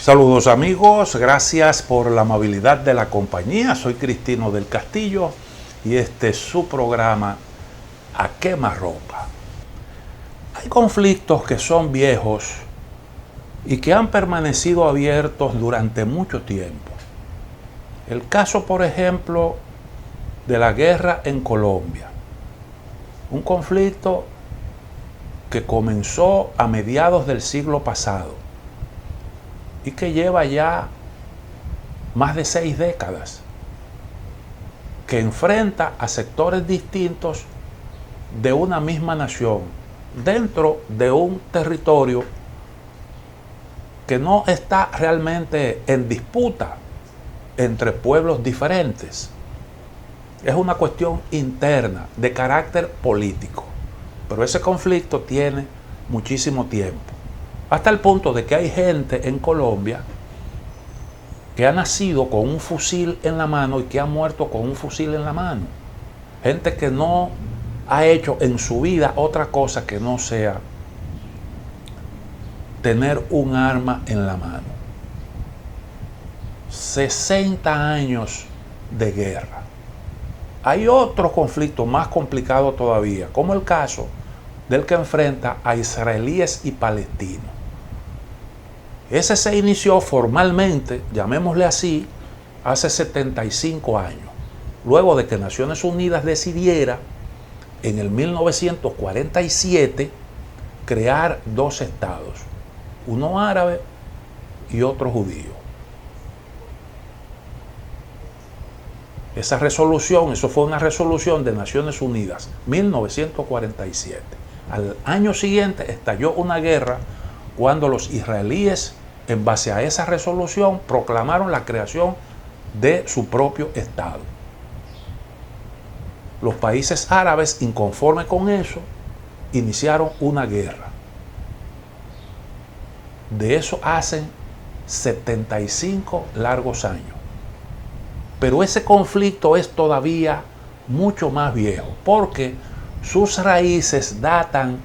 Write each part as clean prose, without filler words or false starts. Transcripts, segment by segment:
Saludos amigos, gracias por la amabilidad de la compañía. Soy Cristino del Castillo y este es su programa A Quemarropa. Hay conflictos que son viejos y que han permanecido abiertos durante mucho tiempo. El caso, por ejemplo, de la guerra en Colombia. Un conflicto que comenzó a mediados del siglo pasado y que lleva ya más de 6 décadas, que enfrenta a sectores distintos de una misma nación, dentro de un territorio que no está realmente en disputa entre pueblos diferentes. Es una cuestión interna, de carácter político. Pero ese conflicto tiene muchísimo tiempo. Hasta el punto de que hay gente en Colombia que ha nacido con un fusil en la mano y que ha muerto con un fusil en la mano. Gente que no ha hecho en su vida otra cosa que no sea tener un arma en la mano. 60 años de guerra. Hay otro conflicto más complicado todavía, como el caso del que enfrenta a israelíes y palestinos. Ese se inició formalmente, llamémosle así, hace 75 años, luego de que Naciones Unidas decidiera en el 1947 crear 2 estados, uno árabe y otro judío. Esa resolución, eso fue una resolución de Naciones Unidas, 1947. Al año siguiente estalló una guerra cuando los israelíes, en base a esa resolución, proclamaron la creación de su propio Estado. Los países árabes, inconformes con eso, iniciaron una guerra. De eso hacen 75 largos años. Pero ese conflicto es todavía mucho más viejo, porque sus raíces datan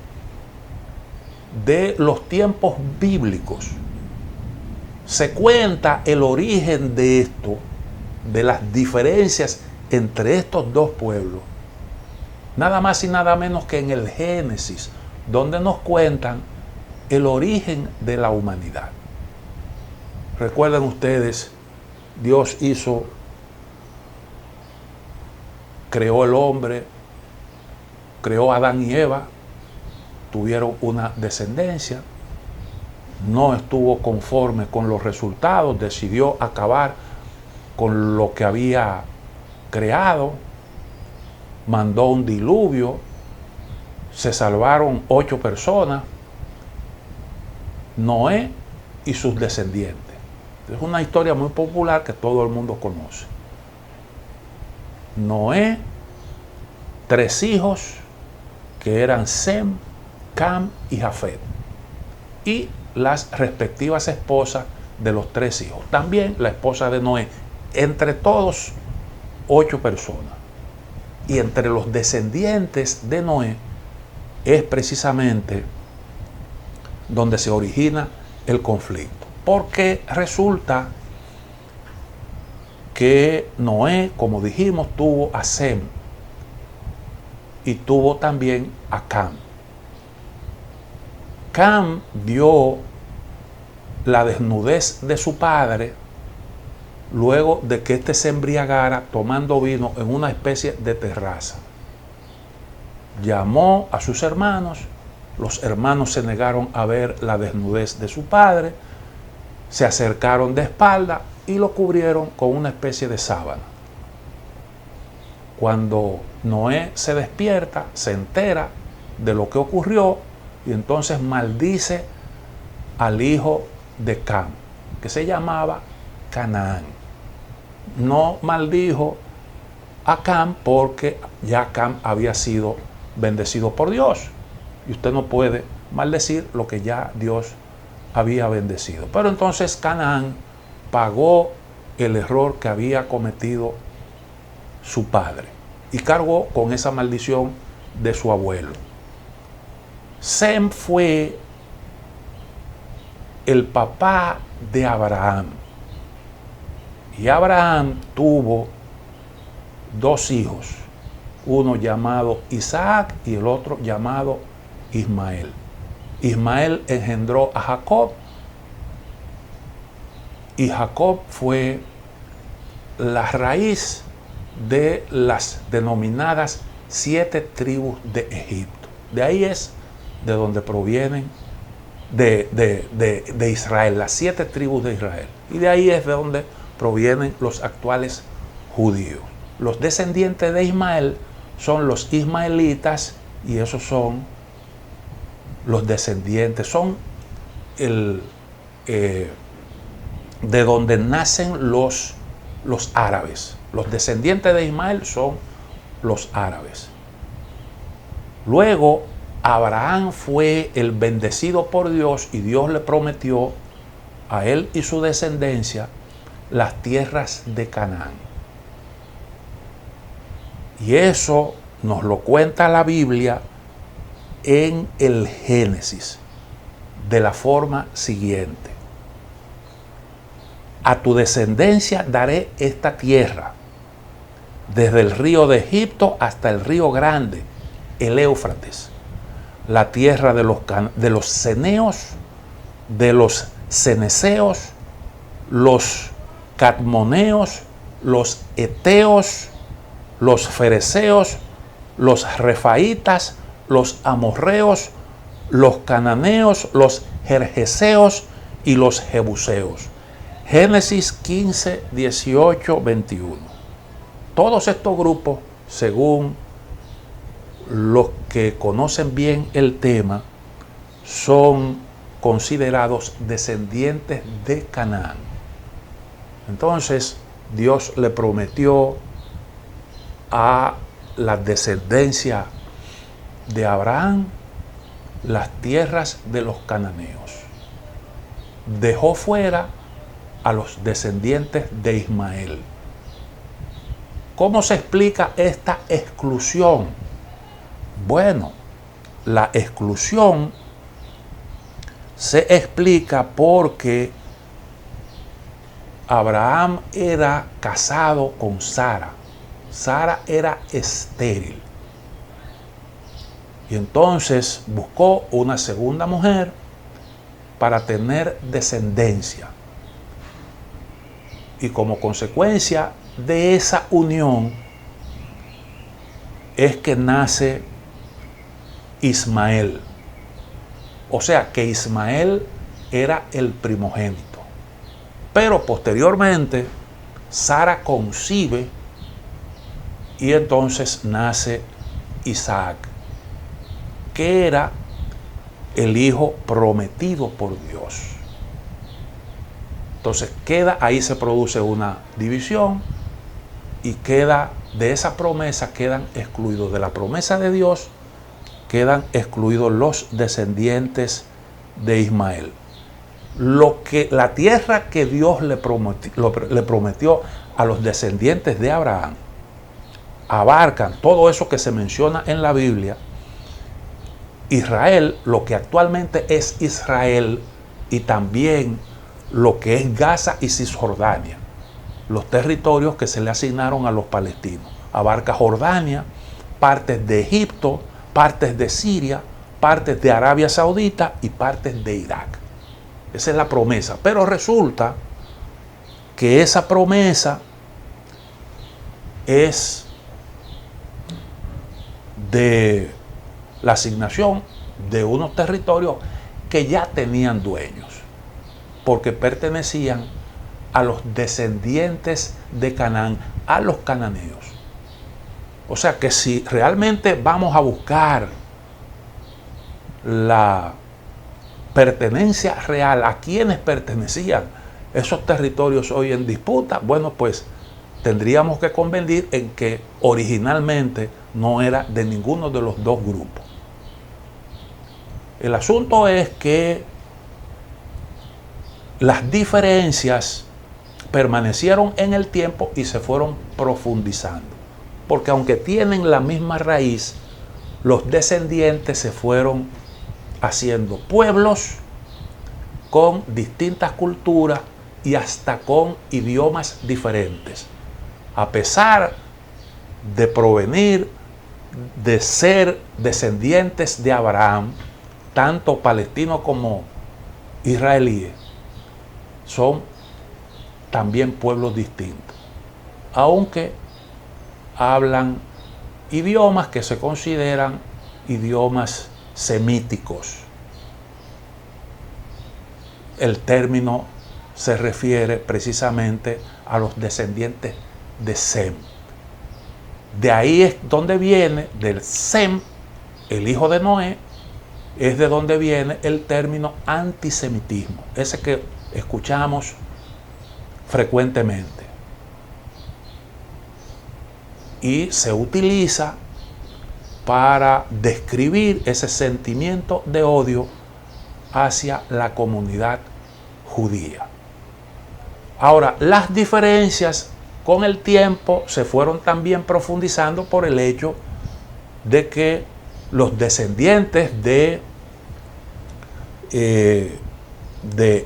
de los tiempos bíblicos. Se cuenta el origen de esto, de las diferencias entre estos dos pueblos, nada más y nada menos que en el Génesis, donde nos cuentan el origen de la humanidad. Recuerden ustedes, Dios creó el hombre, creó a Adán y Eva, tuvieron una descendencia, no estuvo conforme con los resultados, decidió acabar con lo que había creado, mandó un diluvio, se salvaron 8 personas, Noé y sus descendientes. Es una historia muy popular que todo el mundo conoce. Noé, 3 hijos que eran Sem, Cam y Jafet, y las respectivas esposas de los 3 hijos. También la esposa de Noé. Entre todos, 8 personas. Y entre los descendientes de Noé es precisamente donde se origina el conflicto. Porque resulta que Noé, como dijimos, tuvo a Sem y tuvo también a Cam. Cam vio la desnudez de su padre luego de que éste se embriagara tomando vino en una especie de terraza. Llamó a sus hermanos, los hermanos se negaron a ver la desnudez de su padre, se acercaron de espalda y lo cubrieron con una especie de sábana. Cuando Noé se despierta, se entera de lo que ocurrió y entonces maldice al hijo de Cam, que se llamaba Canaán. No maldijo a Cam porque ya Cam había sido bendecido por Dios. Y usted no puede maldecir lo que ya Dios había bendecido. Pero entonces Canaán pagó el error que había cometido su padre y cargó con esa maldición de su abuelo. Sem fue el papá de Abraham. Y Abraham tuvo dos hijos, uno llamado Isaac y el otro llamado Ismael. Ismael engendró a Jacob y Jacob fue la raíz de las denominadas 7 tribus de Egipto. De ahí es de donde provienen de Israel, las 7 tribus de Israel. Y de ahí es de donde provienen los actuales judíos. Los descendientes de Ismael son los ismaelitas y esos son los descendientes, son de donde nacen los árabes. Los descendientes de Ismael son los árabes. Luego, Abraham fue el bendecido por Dios y Dios le prometió a él y su descendencia las tierras de Canaán. Y eso nos lo cuenta la Biblia en el Génesis de la forma siguiente: a tu descendencia daré esta tierra, desde el río de Egipto hasta el río grande, el Éufrates, la tierra de los ceneos, de los ceneseos, los cadmoneos, los eteos, los fereceos, los refaitas, los amorreos, los cananeos, los gergeseos y los jebuseos. Génesis 15, 18, 21. Todos estos grupos, según los que conocen bien el tema, son considerados descendientes de Canaán. Entonces, Dios le prometió a la descendencia de Abraham las tierras de los cananeos. Dejó fuera a los descendientes de Ismael. ¿Cómo se explica esta exclusión? Bueno, la exclusión se explica porque Abraham era casado con Sara. Sara era estéril. Y entonces buscó una segunda mujer para tener descendencia. Y como consecuencia de esa unión es que nace Ismael. O sea que Ismael era el primogénito. Pero posteriormente Sara concibe y entonces nace Isaac, que era el hijo prometido por Dios. Entonces ahí se produce una división y de esa promesa quedan excluidos, de la promesa de Dios quedan excluidos los descendientes de Ismael. La tierra que Dios le prometió a los descendientes de Abraham abarcan todo eso que se menciona en la Biblia. Israel, lo que actualmente es Israel, y también lo que es Gaza y Cisjordania, los territorios que se le asignaron a los palestinos. Abarca Jordania, partes de Egipto, partes de Siria, partes de Arabia Saudita y partes de Irak. Esa es la promesa. Pero resulta que esa promesa es de la asignación de unos territorios que ya tenían dueños, porque pertenecían a los descendientes de Canaán, a los cananeos. O sea que si realmente vamos a buscar la pertenencia real, a quienes pertenecían esos territorios hoy en disputa, bueno, pues tendríamos que convenir en que originalmente no era de ninguno de los dos grupos. El asunto es que las diferencias permanecieron en el tiempo y se fueron profundizando, porque aunque tienen la misma raíz, los descendientes se fueron haciendo pueblos con distintas culturas y hasta con idiomas diferentes. A pesar de provenir, de ser descendientes de Abraham, tanto palestinos como israelíes, son también pueblos distintos, aunque hablan idiomas que se consideran idiomas semíticos. El término se refiere precisamente a los descendientes de Sem. De ahí es donde viene, del Sem, el hijo de Noé, es de donde viene el término antisemitismo, ese que escuchamos frecuentemente. Y se utiliza para describir ese sentimiento de odio hacia la comunidad judía. Ahora, las diferencias con el tiempo se fueron también profundizando por el hecho de que los descendientes de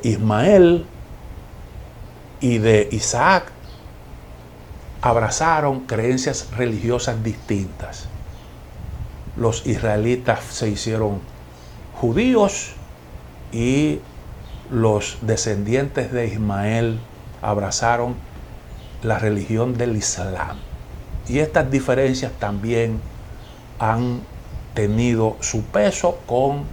Ismael y de Isaac abrazaron creencias religiosas distintas. Los israelitas se hicieron judíos y los descendientes de Ismael abrazaron la religión del Islam. Y estas diferencias también han tenido su peso con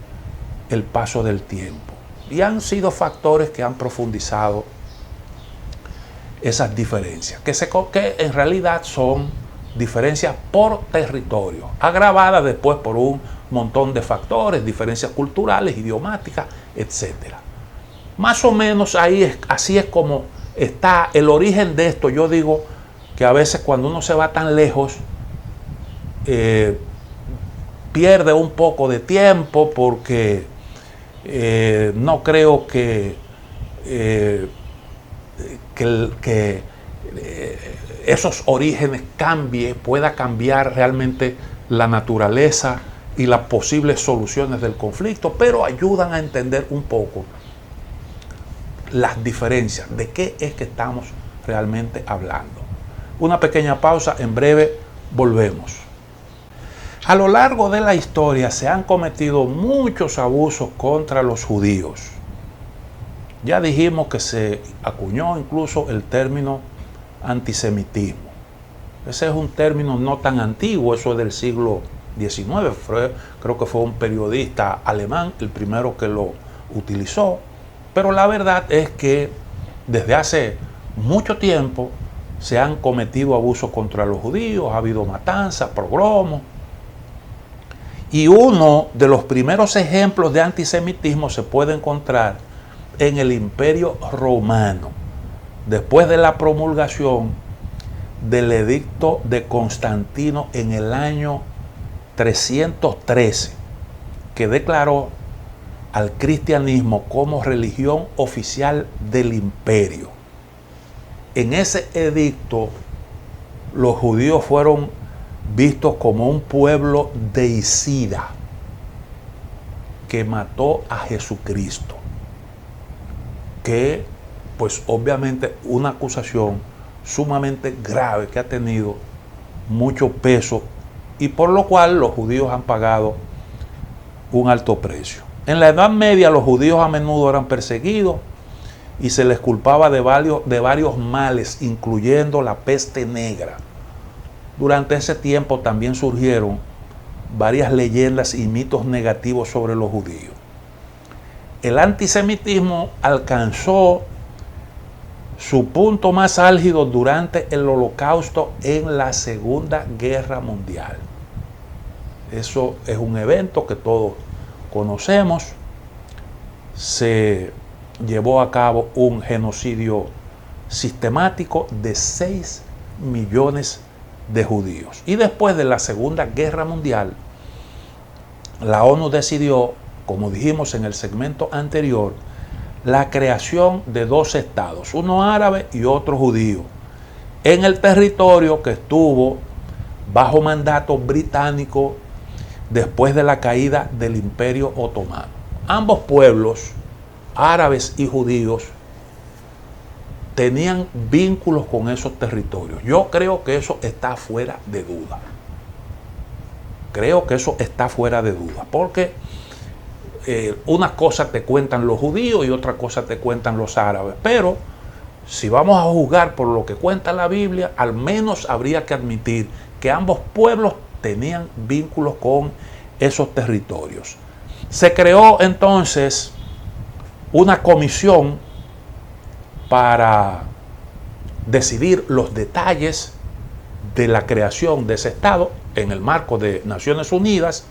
el paso del tiempo. Y han sido factores que han profundizado esas diferencias, que en realidad son diferencias por territorio, agravadas después por un montón de factores, diferencias culturales, idiomáticas, etc. Más o menos así es como está el origen de esto. Yo digo que a veces cuando uno se va tan lejos, pierde un poco de tiempo porque no creo que esos orígenes pueda cambiar realmente la naturaleza y las posibles soluciones del conflicto, pero ayudan a entender un poco las diferencias, de qué es que estamos realmente hablando. Una pequeña pausa, en breve volvemos. A lo largo de la historia se han cometido muchos abusos contra los judíos. Ya dijimos que se acuñó incluso el término antisemitismo. Ese es un término no tan antiguo, eso es del siglo XIX. Creo que fue un periodista alemán el primero que lo utilizó. Pero la verdad es que desde hace mucho tiempo se han cometido abusos contra los judíos, ha habido matanzas, pogromos. Y uno de los primeros ejemplos de antisemitismo se puede encontrar en el Imperio Romano, después de la promulgación del edicto de Constantino en el año 313, que declaró al cristianismo como religión oficial del imperio. En ese edicto, los judíos fueron vistos como un pueblo deicida que mató a Jesucristo, que pues obviamente una acusación sumamente grave que ha tenido mucho peso y por lo cual los judíos han pagado un alto precio. En la Edad Media los judíos a menudo eran perseguidos y se les culpaba de varios males, incluyendo la peste negra. Durante ese tiempo también surgieron varias leyendas y mitos negativos sobre los judíos. El antisemitismo alcanzó su punto más álgido durante el Holocausto en la Segunda Guerra Mundial. Eso es un evento que todos conocemos. Se llevó a cabo un genocidio sistemático de 6 millones de judíos. Y después de la Segunda Guerra Mundial, la ONU decidió, como dijimos en el segmento anterior, la creación de 2 estados, uno árabe y otro judío, en el territorio que estuvo bajo mandato británico después de la caída del Imperio Otomano. Ambos pueblos árabes y judíos tenían vínculos con esos territorios. Yo creo que eso está fuera de duda. Creo que eso está fuera de duda, porque una cosa te cuentan los judíos y otra cosa te cuentan los árabes, pero si vamos a juzgar por lo que cuenta la Biblia, al menos habría que admitir que ambos pueblos tenían vínculos con esos territorios. Se creó entonces una comisión para decidir los detalles de la creación de ese Estado en el marco de Naciones Unidas,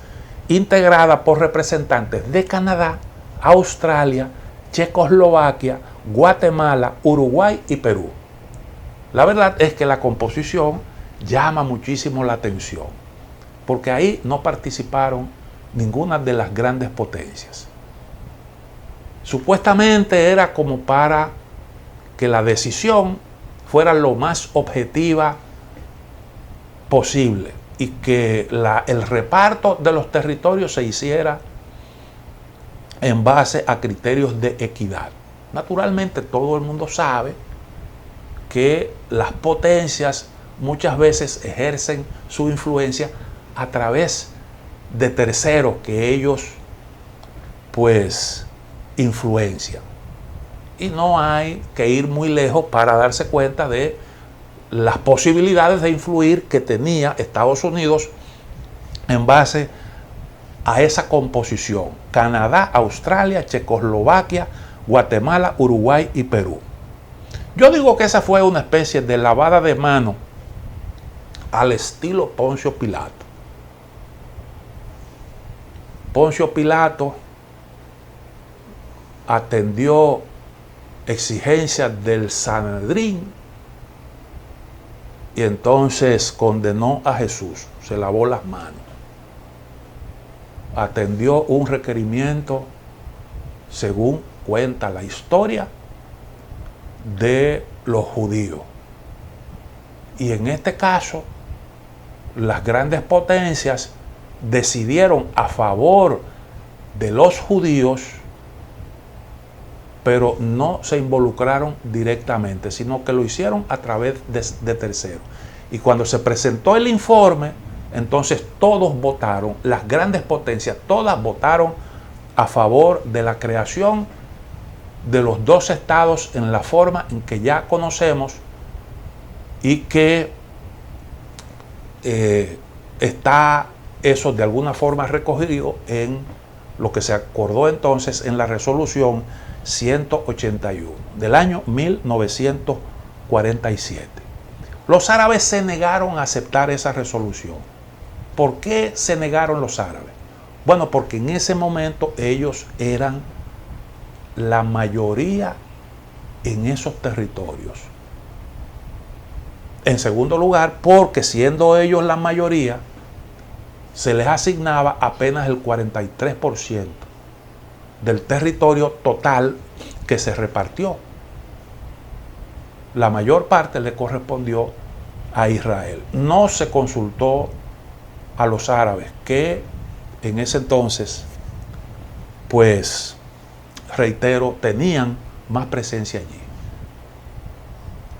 integrada por representantes de Canadá, Australia, Checoslovaquia, Guatemala, Uruguay y Perú. La verdad es que la composición llama muchísimo la atención, porque ahí no participaron ninguna de las grandes potencias. Supuestamente era como para que la decisión fuera lo más objetiva posible y que el reparto de los territorios se hiciera en base a criterios de equidad. Naturalmente todo el mundo sabe que las potencias muchas veces ejercen su influencia a través de terceros que ellos pues influencian. Y no hay que ir muy lejos para darse cuenta de las posibilidades de influir que tenía Estados Unidos en base a esa composición: Canadá, Australia, Checoslovaquia, Guatemala, Uruguay y Perú. Yo digo que esa fue una especie de lavada de mano al estilo Poncio Pilato. Poncio Pilato atendió exigencias del Sanedrín y entonces condenó a Jesús, se lavó las manos, atendió un requerimiento, según cuenta la historia, de los judíos. Y en este caso, las grandes potencias decidieron a favor de los judíos, pero no se involucraron directamente, sino que lo hicieron a través de terceros. Y cuando se presentó el informe, entonces todos votaron, las grandes potencias, todas votaron a favor de la creación de los dos estados en la forma en que ya conocemos y que está eso de alguna forma recogido en lo que se acordó entonces en la resolución 181 del año 1947. Los árabes se negaron a aceptar esa resolución. ¿Por qué se negaron los árabes? Bueno, porque en ese momento ellos eran la mayoría en esos territorios. En segundo lugar, porque siendo ellos la mayoría, se les asignaba apenas el 43% del territorio total que se repartió. La mayor parte le correspondió a Israel. No se consultó a los árabes, que en ese entonces, pues, reitero, tenían más presencia allí.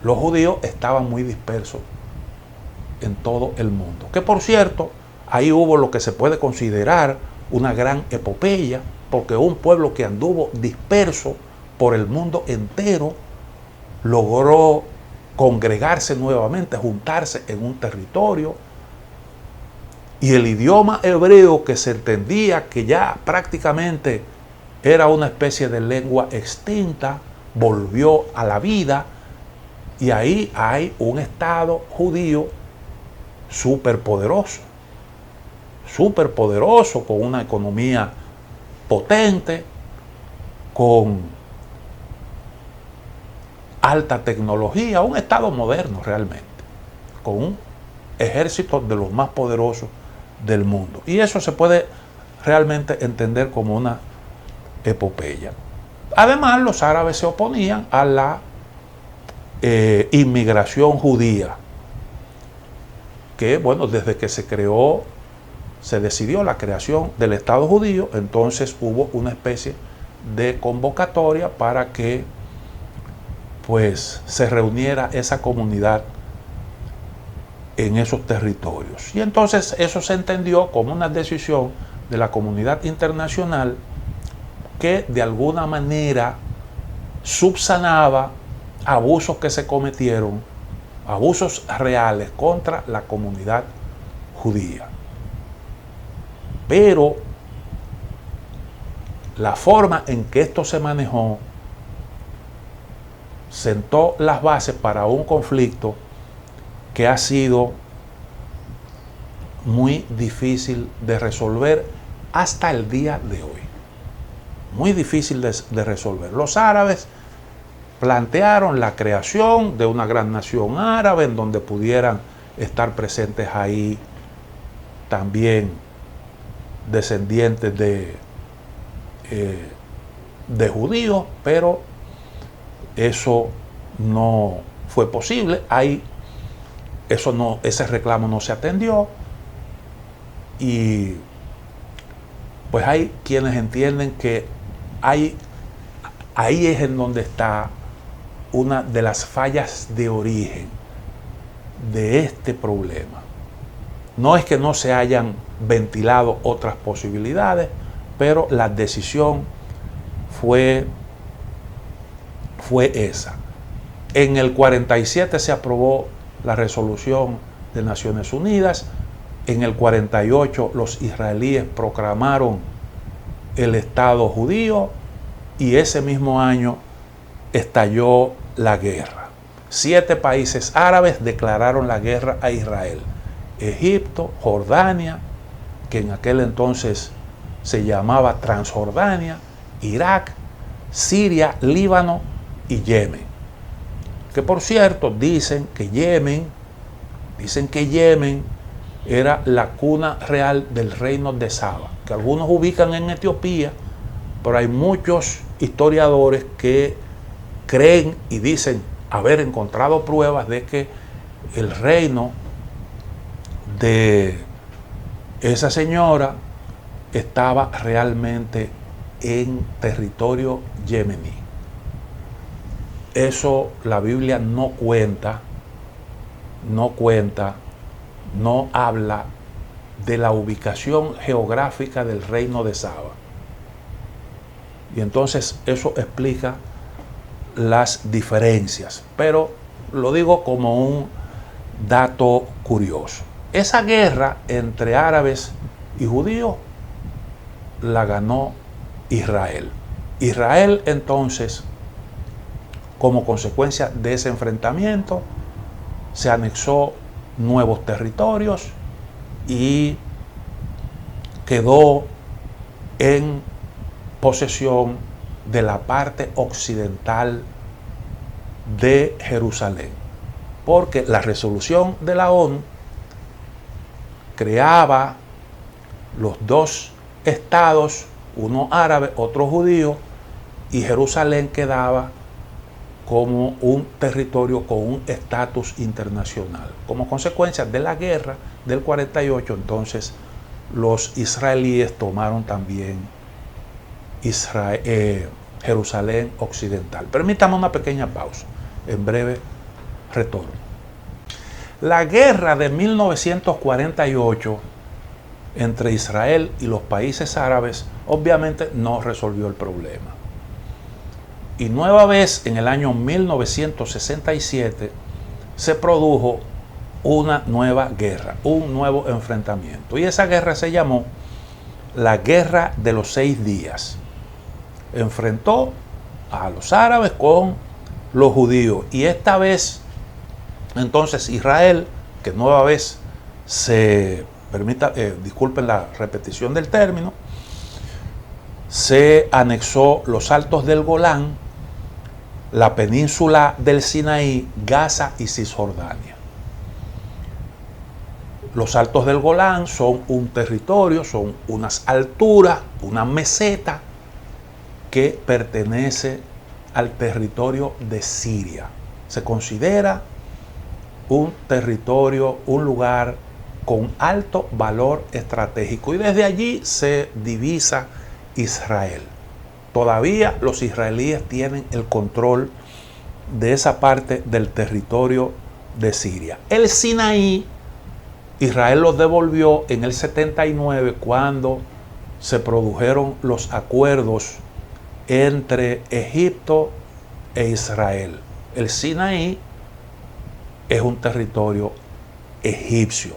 Los judíos estaban muy dispersos en todo el mundo. Que por cierto, ahí hubo lo que se puede considerar una gran epopeya, porque un pueblo que anduvo disperso por el mundo entero logró congregarse nuevamente, juntarse en un territorio, y el idioma hebreo, que se entendía que ya prácticamente era una especie de lengua extinta, volvió a la vida, y ahí hay un estado judío superpoderoso, con una economía potente, con alta tecnología, un estado moderno realmente, con un ejército de los más poderosos del mundo. Y eso se puede realmente entender como una epopeya. Además, los árabes se oponían a la inmigración judía, que bueno, desde que se decidió la creación del Estado judío, entonces hubo una especie de convocatoria para que pues se reuniera esa comunidad en esos territorios. Y entonces eso se entendió como una decisión de la comunidad internacional que de alguna manera subsanaba abusos que se cometieron, abusos reales contra la comunidad judía. Pero la forma en que esto se manejó sentó las bases para un conflicto que ha sido muy difícil de resolver hasta el día de hoy. Muy difícil de resolver. Los árabes plantearon la creación de una gran nación árabe en donde pudieran estar presentes ahí también descendientes de judíos, pero eso no fue posible. Ese reclamo no se atendió, y pues hay quienes entienden que ahí es en donde está una de las fallas de origen de este problema. No es que no se hayan ventilado otras posibilidades, pero la decisión fue esa. En el 47 se aprobó la resolución de Naciones Unidas. En el 48 los israelíes proclamaron el Estado judío, y ese mismo año estalló la guerra. 7 países árabes declararon la guerra a Israel: Egipto, Jordania, que en aquel entonces se llamaba Transjordania, Irak, Siria, Líbano y Yemen. Que por cierto dicen que Yemen era la cuna real del reino de Saba, que algunos ubican en Etiopía, pero hay muchos historiadores que creen y dicen haber encontrado pruebas de que el reino de esa señora estaba realmente en territorio yemení. Eso la Biblia no cuenta, no habla de la ubicación geográfica del reino de Saba. Y entonces eso explica las diferencias, pero lo digo como un dato curioso. Esa guerra entre árabes y judíos la ganó Israel. Israel entonces, como consecuencia de ese enfrentamiento, se anexó nuevos territorios y quedó en posesión de la parte occidental de Jerusalén, porque la resolución de la ONU creaba los 2 estados, uno árabe, otro judío, y Jerusalén quedaba como un territorio con un estatus internacional. Como consecuencia de la guerra del 48, entonces los israelíes tomaron también Jerusalén occidental. Permítame una pequeña pausa, en breve retorno. La guerra de 1948 entre Israel y los países árabes obviamente no resolvió el problema. Y nueva vez en el año 1967 se produjo una nueva guerra, un nuevo enfrentamiento. Y esa guerra se llamó la Guerra de los 6 días. Enfrentó a los árabes con los judíos. Y esta vez, entonces, Israel, que nueva vez disculpen la repetición del término, se anexó los Altos del Golán, la península del Sinaí, Gaza y Cisjordania. Los Altos del Golán son un territorio, son unas alturas, una meseta que pertenece al territorio de Siria. Se considera un territorio, un lugar con alto valor estratégico, y desde allí se divisa Israel. Todavía los israelíes tienen el control de esa parte del territorio de Siria. El Sinaí, Israel los devolvió en el 79 cuando se produjeron los acuerdos entre Egipto e Israel. El Sinaí es un territorio egipcio.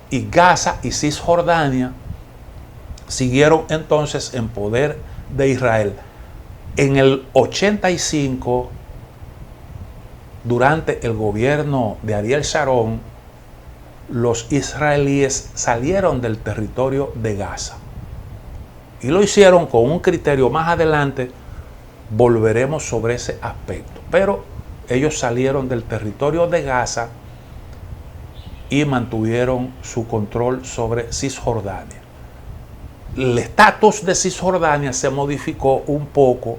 Y Gaza y Cisjordania siguieron entonces en poder de Israel. En el 85, durante el gobierno de Ariel Sharon, los israelíes salieron del territorio de Gaza. Y lo hicieron con un criterio. Más adelante volveremos sobre ese aspecto. Pero ellos salieron del territorio de Gaza y mantuvieron su control sobre Cisjordania. El estatus de Cisjordania se modificó un poco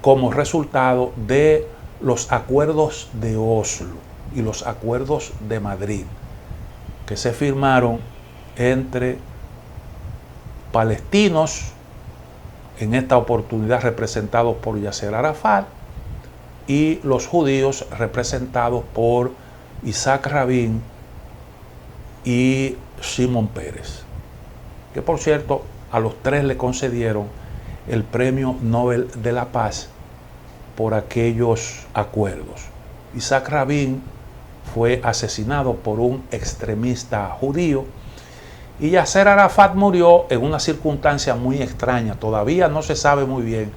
como resultado de los acuerdos de Oslo y los acuerdos de Madrid, que se firmaron entre palestinos, en esta oportunidad representados por Yasser Arafat, y los judíos representados por Isaac Rabin y Shimon Peres, que por cierto a los tres le concedieron el Premio Nobel de la Paz por aquellos acuerdos. Isaac Rabin fue asesinado por un extremista judío y Yasser Arafat murió en una circunstancia muy extraña. Todavía no se sabe muy bien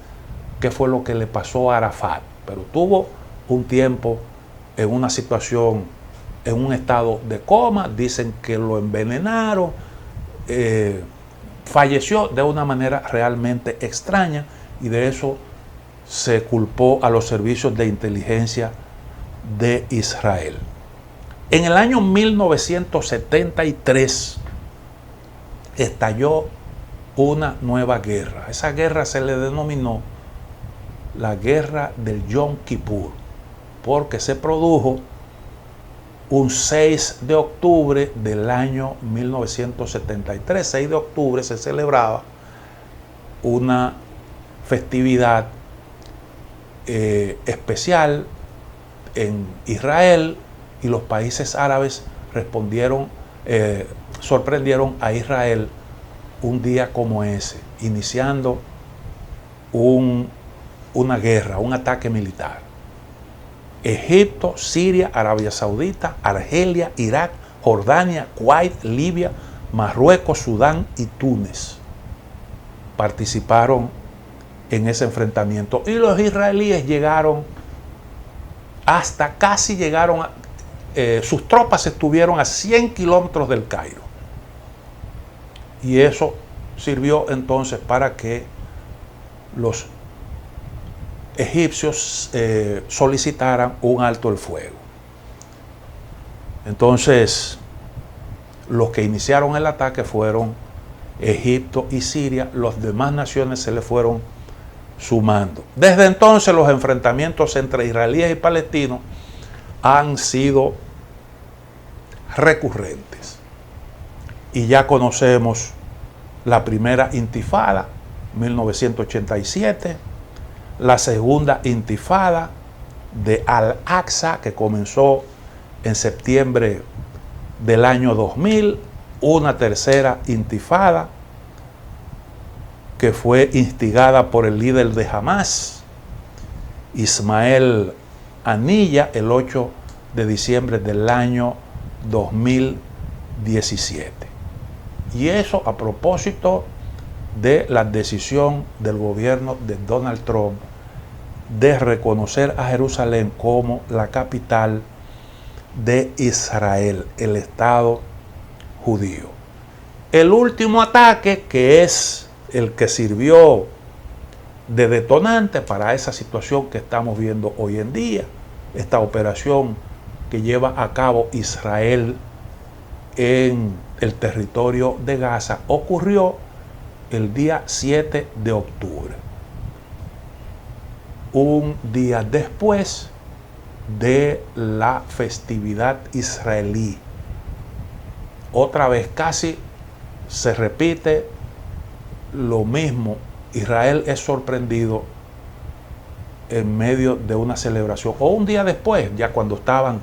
qué fue lo que le pasó a Arafat, pero tuvo un tiempo en una situación, en un estado de coma. Dicen que lo envenenaron, falleció de una manera realmente extraña, y de eso se culpó a los servicios de inteligencia de Israel. En el año 1973 estalló una nueva guerra. Esa guerra se le denominó la guerra del Yom Kippur, porque se produjo un 6 de octubre del año 1973. 6 de octubre se celebraba una festividad especial en Israel, y los países árabes sorprendieron a Israel un día como ese, iniciando una guerra, un ataque militar. Egipto, Siria, Arabia Saudita, Argelia, Irak, Jordania, Kuwait, Libia, Marruecos, Sudán y Túnez participaron en ese enfrentamiento. Y los israelíes sus tropas estuvieron a 100 kilómetros del Cairo. Y eso sirvió entonces para que los egipcios solicitaran un alto el fuego. Entonces, los que iniciaron el ataque fueron Egipto y Siria. Las demás naciones se le fueron sumando. Desde entonces, los enfrentamientos entre israelíes y palestinos han sido recurrentes. Y ya conocemos la primera intifada, 1987, la segunda intifada de Al-Aqsa, que comenzó en septiembre del año 2000, una tercera intifada que fue instigada por el líder de Hamas, Ismael Haniyeh, el 8 de diciembre del año 2017. Y eso a propósito de la decisión del gobierno de Donald Trump de reconocer a Jerusalén como la capital de Israel, el Estado judío. El último ataque, que es el que sirvió de detonante para esa situación que estamos viendo hoy en día, esta operación que lleva a cabo Israel en el territorio de Gaza, ocurrió el día 7 de octubre, un día después de la festividad israelí. Otra vez casi se repite lo mismo Israel es sorprendido en medio de una celebración, o un día después, ya cuando estaban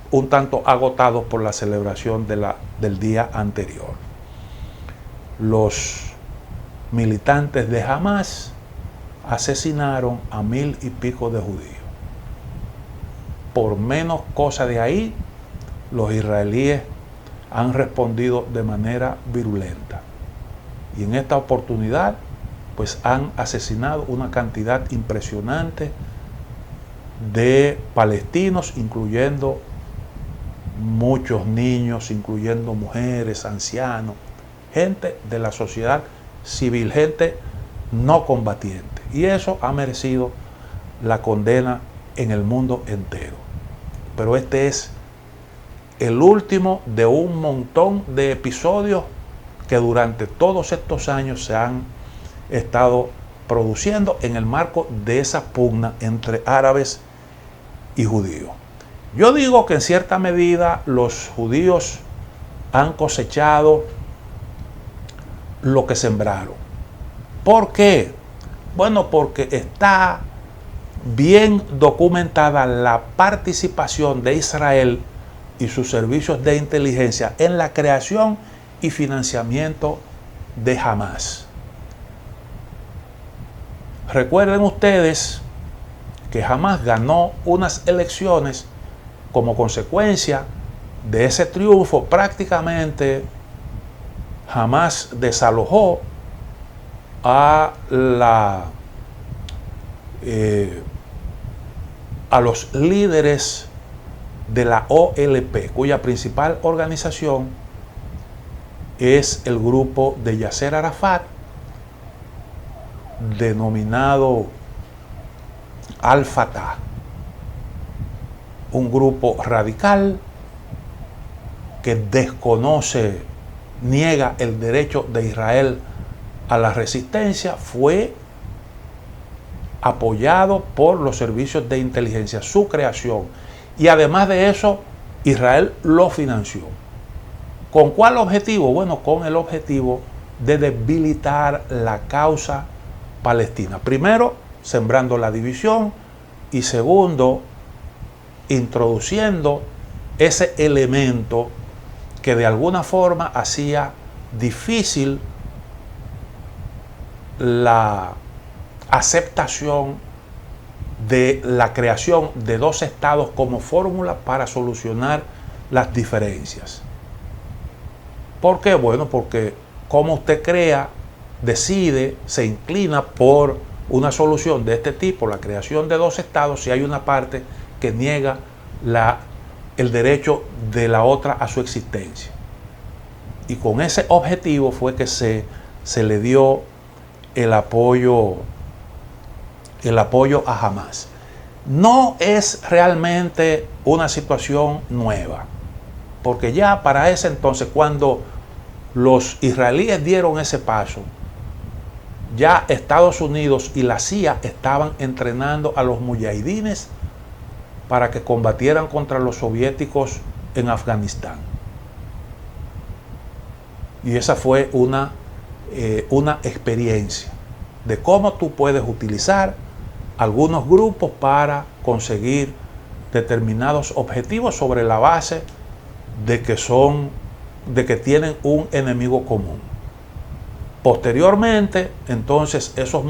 un tanto agotados por la celebración del día anterior. Los militantes de Hamás asesinaron a 1000 y pico de judíos. Por menos cosa de ahí, los israelíes han respondido de manera virulenta. Y en esta oportunidad, pues han asesinado una cantidad impresionante de palestinos, incluyendo muchos niños, incluyendo mujeres, ancianos, gente de la sociedad civil, gente no combatiente. Y eso ha merecido la condena en el mundo entero. Pero este es el último de un montón de episodios que durante todos estos años se han estado produciendo en el marco de esa pugna entre árabes y judíos. Yo digo que en cierta medida los judíos han cosechado lo que sembraron. ¿Por qué? Bueno, porque está bien documentada la participación de Israel y sus servicios de inteligencia en la creación y financiamiento de Hamás. Recuerden ustedes que Hamás ganó unas elecciones como consecuencia de ese triunfo. Prácticamente Hamás desalojó a los líderes de la OLP, cuya principal organización es el grupo de Yasser Arafat, denominado Al-Fatah, un grupo radical que desconoce, niega el derecho de Israel a la resistencia. Fue apoyado por los servicios de inteligencia, su creación, y además de eso, Israel lo financió. ¿Con cuál objetivo? Bueno, con el objetivo de debilitar la causa palestina. Primero, sembrando la división, y segundo, introduciendo ese elemento que de alguna forma hacía difícil la aceptación de la creación de dos estados como fórmula para solucionar las diferencias. ¿Por qué? Bueno, porque como usted crea, decide, se inclina por una solución de este tipo, la creación de dos estados, si hay una parte que niega el derecho de la otra a su existencia. Y con ese objetivo fue que se le dio el apoyo a Hamás. No es realmente una situación nueva, porque ya para ese entonces, cuando los israelíes dieron ese paso, ya Estados Unidos y la CIA estaban entrenando a los muyahidines para que combatieran contra los soviéticos en Afganistán. Y esa fue una experiencia de cómo tú puedes utilizar algunos grupos para conseguir determinados objetivos sobre la base de que tienen un enemigo común. Posteriormente, entonces, esos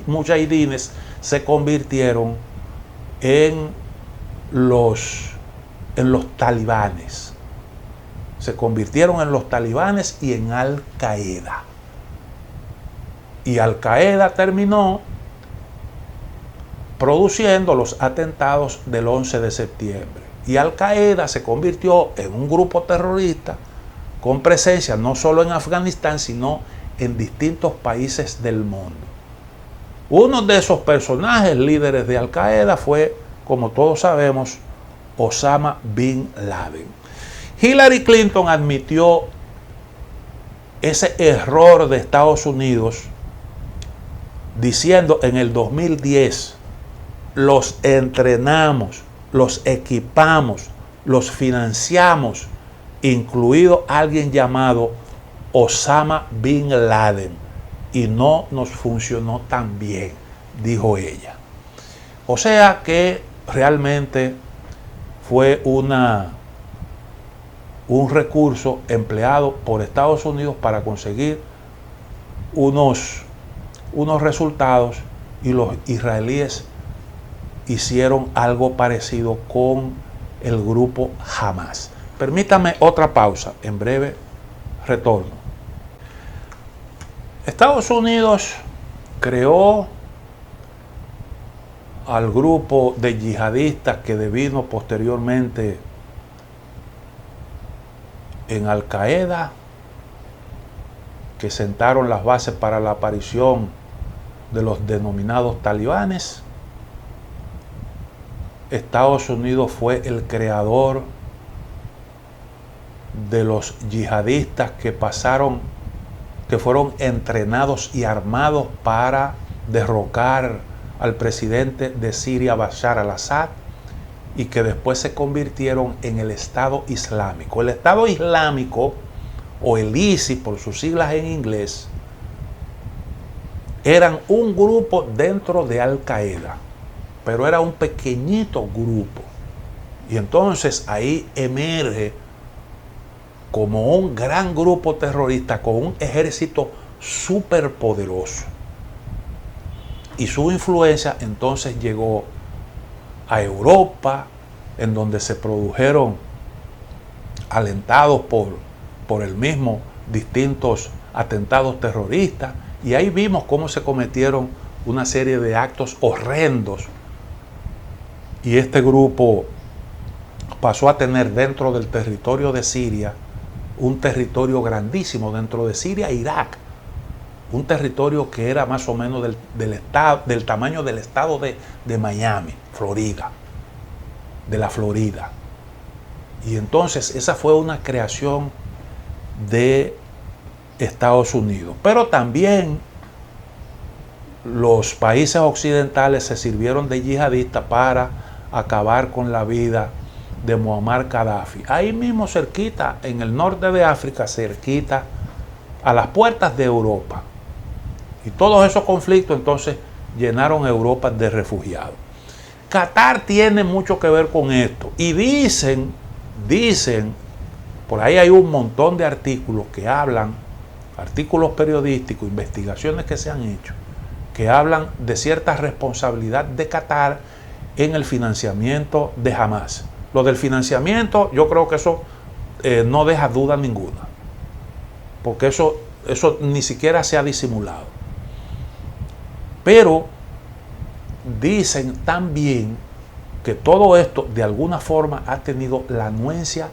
mujahidines se convirtieron en los talibanes. Se convirtieron en los talibanes y en Al-Qaeda. Y Al-Qaeda terminó produciendo los atentados del 11 de septiembre. Y Al-Qaeda se convirtió en un grupo terrorista con presencia no solo en Afganistán, sino en distintos países del mundo. Uno de esos personajes líderes de Al-Qaeda fue, como todos sabemos, Osama Bin Laden. Hillary Clinton admitió ese error de Estados Unidos diciendo en el 2010: los entrenamos, los equipamos, los financiamos, incluido alguien llamado Osama Bin Laden. y no nos funcionó tan bien, dijo ella. O sea que realmente fue un recurso empleado por Estados Unidos para conseguir unos resultados, y los israelíes hicieron algo parecido con el grupo Hamas. Permítame otra pausa, en breve retorno. Estados Unidos creó al grupo de yihadistas que devino posteriormente en Al Qaeda, que sentaron las bases para la aparición de los denominados talibanes. Estados Unidos fue el creador de los yihadistas que fueron entrenados y armados para derrocar al presidente de Siria, Bashar al-Assad, y que después se convirtieron en el Estado Islámico. El Estado Islámico, o el ISIS por sus siglas en inglés, eran un grupo dentro de Al Qaeda, pero era un pequeñito grupo. Y entonces ahí emerge como un gran grupo terrorista con un ejército superpoderoso. Y su influencia entonces llegó a Europa, en donde se produjeron, alentados por el mismo, distintos atentados terroristas, y ahí vimos cómo se cometieron una serie de actos horrendos, y este grupo pasó a tener dentro del territorio de Siria un territorio grandísimo, dentro de Siria e Irak, un territorio que era más o menos del tamaño del estado de Miami, Florida, de la Florida. Y entonces esa fue una creación de Estados Unidos. Pero también los países occidentales se sirvieron de yihadistas para acabar con la vida de Muammar Gaddafi. Ahí mismo cerquita, en el norte de África, cerquita a las puertas de Europa. Y todos esos conflictos entonces llenaron Europa de refugiados. Qatar tiene mucho que ver con esto. Y dicen, por ahí hay un montón de artículos que hablan, artículos periodísticos, investigaciones que se han hecho, que hablan de cierta responsabilidad de Qatar en el financiamiento de Hamas. Lo del financiamiento, yo creo que eso no deja duda ninguna, porque eso ni siquiera se ha disimulado. Pero dicen también que todo esto de alguna forma ha tenido la anuencia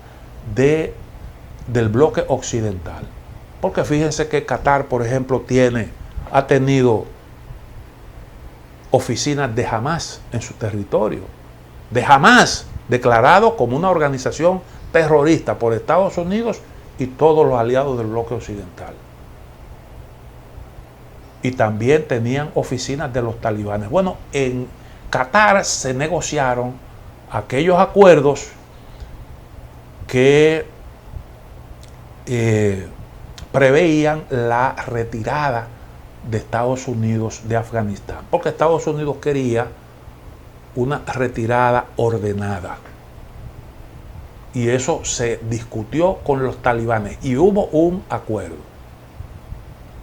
del bloque occidental. Porque fíjense que Qatar, por ejemplo, ha tenido oficinas de Hamas en su territorio. De Hamas, declarado como una organización terrorista por Estados Unidos y todos los aliados del bloque occidental. Y también tenían oficinas de los talibanes. Bueno, en Qatar se negociaron aquellos acuerdos que preveían la retirada de Estados Unidos de Afganistán, porque Estados Unidos quería una retirada ordenada, y eso se discutió con los talibanes y hubo un acuerdo.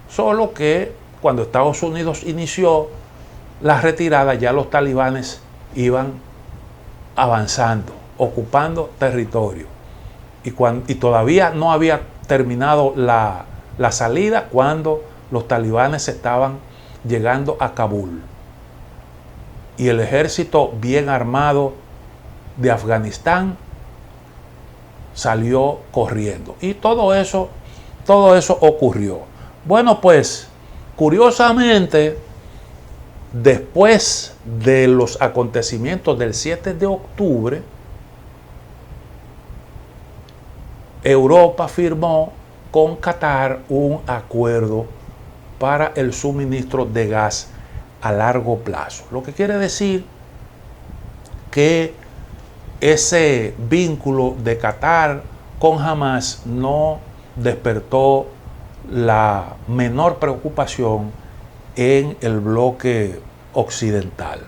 Solo que cuando Estados Unidos inició la retirada, ya los talibanes iban avanzando, ocupando territorio, y todavía no había terminado la salida cuando los talibanes estaban llegando a Kabul, y el ejército bien armado de Afganistán salió corriendo, y todo eso ocurrió. Bueno, pues curiosamente, después de los acontecimientos del 7 de octubre, Europa firmó con Qatar un acuerdo para el suministro de gas a largo plazo. Lo que quiere decir que ese vínculo de Qatar con Hamas no despertó la menor preocupación en el bloque occidental.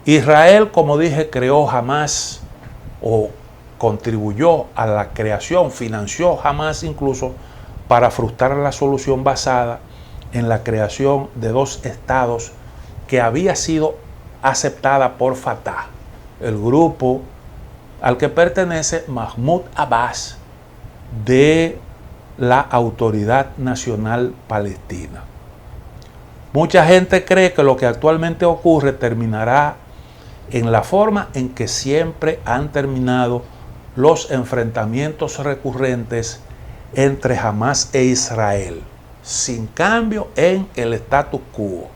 Israel, como dije, creó Hamás o contribuyó a la creación, financió Hamás incluso para frustrar la solución basada en la creación de dos estados que había sido aceptada por Fatah, el grupo al que pertenece Mahmoud Abbas de la Autoridad Nacional Palestina. Mucha gente cree que lo que actualmente ocurre terminará en la forma en que siempre han terminado los enfrentamientos recurrentes entre Hamás e Israel, sin cambio en el status quo.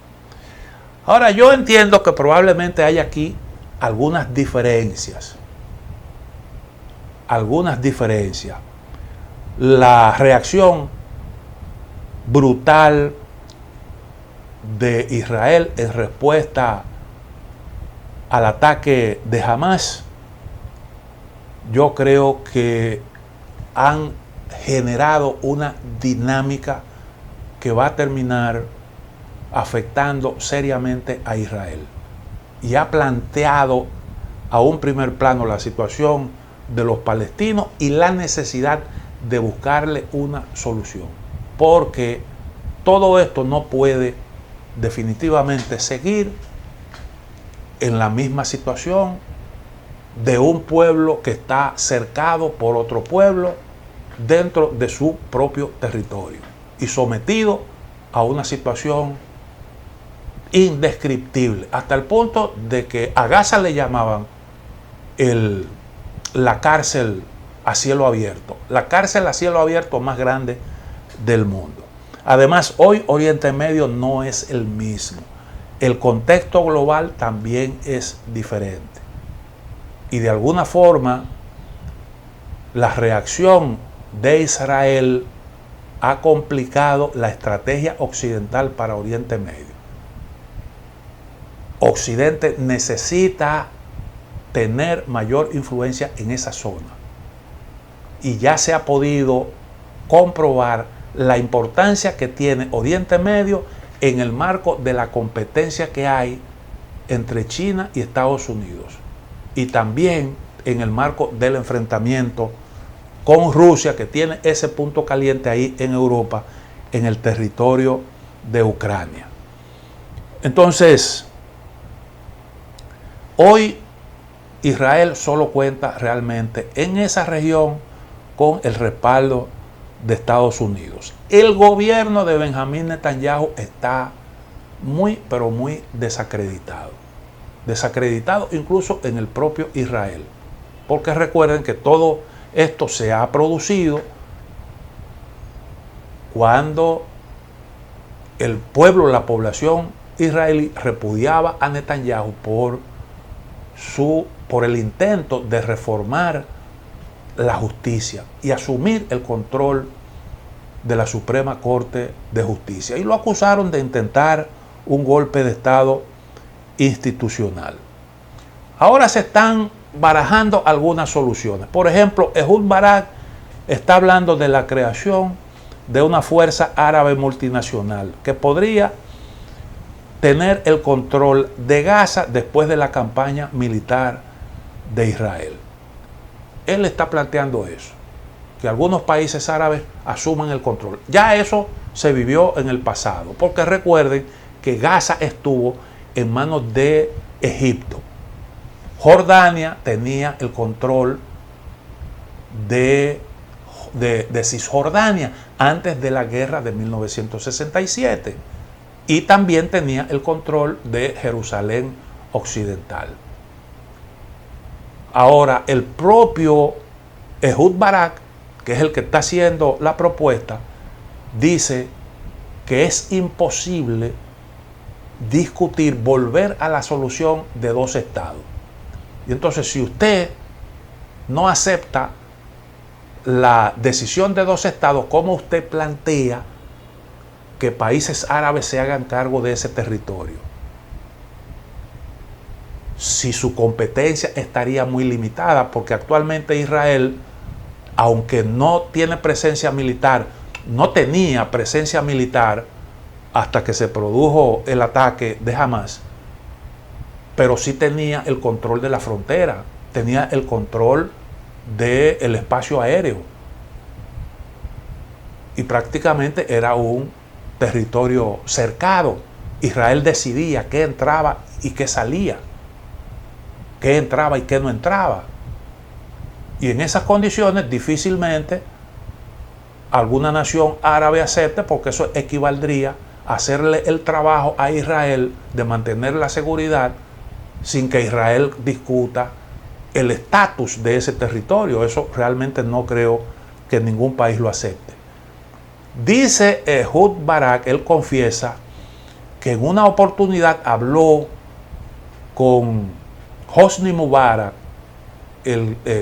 Ahora, yo entiendo que probablemente hay aquí algunas diferencias. La reacción brutal de Israel en respuesta al ataque de Hamás, yo creo que han generado una dinámica que va a terminar afectando seriamente a Israel y ha planteado a un primer plano la situación de los palestinos y la necesidad de buscarle una solución, porque todo esto no puede definitivamente seguir en la misma situación de un pueblo que está cercado por otro pueblo dentro de su propio territorio y sometido a una situación indescriptible, hasta el punto de que a Gaza le llamaban la cárcel a cielo abierto, la cárcel a cielo abierto más grande del mundo. Además, hoy Oriente Medio no es el mismo. El contexto global también es diferente. Y de alguna forma, la reacción de Israel ha complicado la estrategia occidental para Oriente Medio. Occidente necesita tener mayor influencia en esa zona. Y ya se ha podido comprobar la importancia que tiene Oriente Medio en el marco de la competencia que hay entre China y Estados Unidos. Y también en el marco del enfrentamiento con Rusia, que tiene ese punto caliente ahí en Europa, en el territorio de Ucrania. Entonces, hoy Israel solo cuenta realmente en esa región con el respaldo de Estados Unidos. El gobierno de Benjamín Netanyahu está muy, pero muy desacreditado. Desacreditado incluso en el propio Israel. Porque recuerden que todo esto se ha producido cuando el pueblo, la población israelí repudiaba a Netanyahu por el intento de reformar la justicia y asumir el control de la Suprema Corte de Justicia. Y lo acusaron de intentar un golpe de Estado institucional. Ahora se están barajando algunas soluciones. Por ejemplo, Ehud Barak está hablando de la creación de una fuerza árabe multinacional que podría tener el control de Gaza después de la campaña militar de Israel. Él está planteando eso, que algunos países árabes asuman el control. Ya eso se vivió en el pasado, porque recuerden que Gaza estuvo en manos de Egipto. Jordania tenía el control de Cisjordania antes de la guerra de 1967 y también tenía el control de Jerusalén Occidental. Ahora, el propio Ehud Barak, que es el que está haciendo la propuesta, dice que es imposible discutir, volver a la solución de dos estados. Y entonces, si usted no acepta la decisión de dos estados, ¿cómo usted plantea que países árabes se hagan cargo de ese territorio? Si su competencia estaría muy limitada, porque actualmente Israel, aunque no tiene presencia militar no tenía presencia militar hasta que se produjo el ataque de Hamas, pero sí tenía el control de la frontera, tenía el control del espacio aéreo y prácticamente era un territorio cercado. Israel decidía qué entraba y qué salía, qué entraba y qué no entraba. Y en esas condiciones difícilmente alguna nación árabe acepte, porque eso equivaldría a hacerle el trabajo a Israel de mantener la seguridad sin que Israel discuta el estatus de ese territorio. Eso realmente no creo que ningún país lo acepte. Dice Ehud Barak, él confiesa que en una oportunidad habló con Hosni Mubarak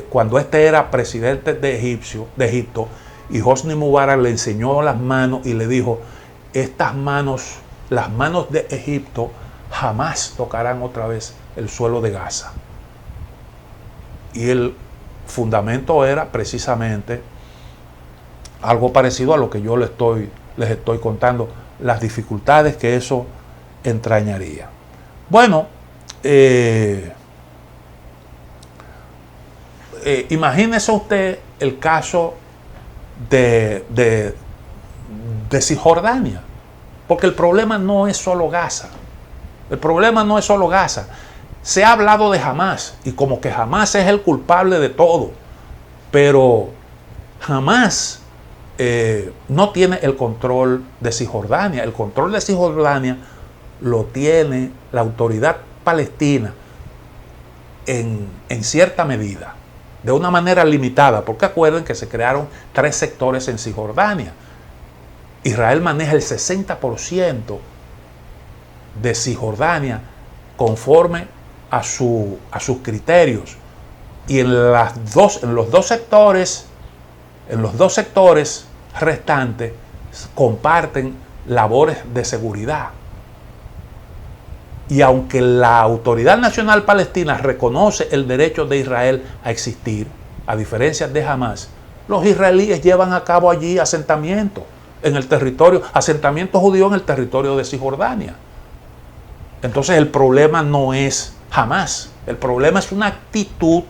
cuando este era presidente de Egipto, y Hosni Mubarak le enseñó las manos y le dijo: estas manos, las manos de Egipto, jamás tocarán otra vez el suelo de Gaza. Y el fundamento era precisamente algo parecido a lo que yo les estoy contando, las dificultades que eso entrañaría. Bueno, imagínese usted el caso de Cisjordania, porque el problema no es solo Gaza. El problema no es solo Gaza. Se ha hablado de Hamas y como que Hamas es el culpable de todo, pero Hamas no tiene el control de Cisjordania. El control de Cisjordania lo tiene la autoridad palestina en cierta medida, de una manera limitada, porque acuerden que se crearon 3 sectores en Cisjordania. Israel maneja el 60% de Cisjordania conforme a sus criterios, y en los dos sectores restantes comparten labores de seguridad. Y aunque la Autoridad Nacional Palestina reconoce el derecho de Israel a existir, a diferencia de Hamas, los israelíes llevan a cabo allí asentamientos judío en el territorio de Cisjordania. Entonces el problema no es Hamas, el problema es una actitud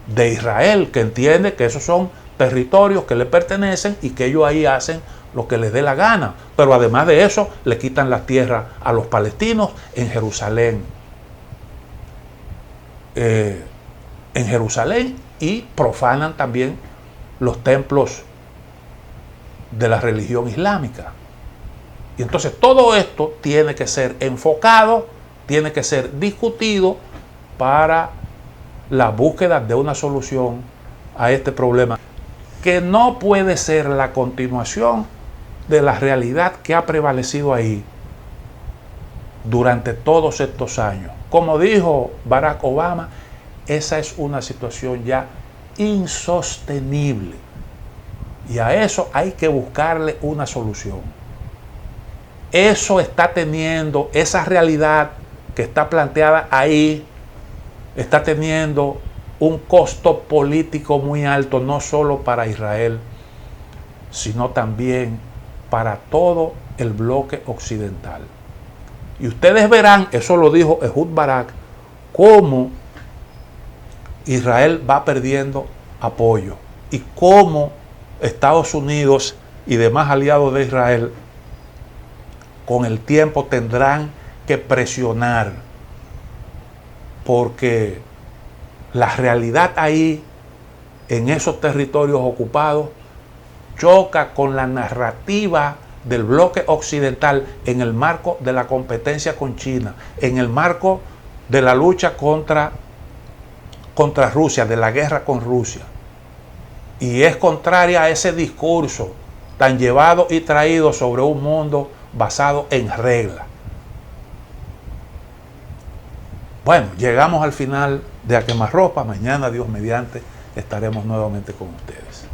de Israel que entiende que esos son territorios que le pertenecen y que ellos ahí hacen lo que les dé la gana. Pero además de eso, le quitan la tierra a los palestinos en Jerusalén. Y profanan también los templos de la religión islámica. Y entonces todo esto tiene que ser enfocado, tiene que ser discutido para la búsqueda de una solución a este problema, que no puede ser la continuación de la realidad que ha prevalecido ahí durante todos estos años. Como dijo Barack Obama, esa es una situación ya insostenible y a eso hay que buscarle una solución. Eso está teniendo, esa realidad que está planteada ahí, está teniendo un costo político muy alto, no solo para Israel, sino también para todo el bloque occidental. Y ustedes verán, eso lo dijo Ehud Barak, cómo Israel va perdiendo apoyo y cómo Estados Unidos y demás aliados de Israel con el tiempo tendrán que presionar, porque la realidad ahí, en esos territorios ocupados, choca con la narrativa del bloque occidental en el marco de la competencia con China, en el marco de la lucha contra Rusia, de la guerra con Rusia. Y es contraria a ese discurso tan llevado y traído sobre un mundo basado en reglas. Bueno, llegamos al final de A Quemarropa. Mañana, Dios mediante, estaremos nuevamente con ustedes.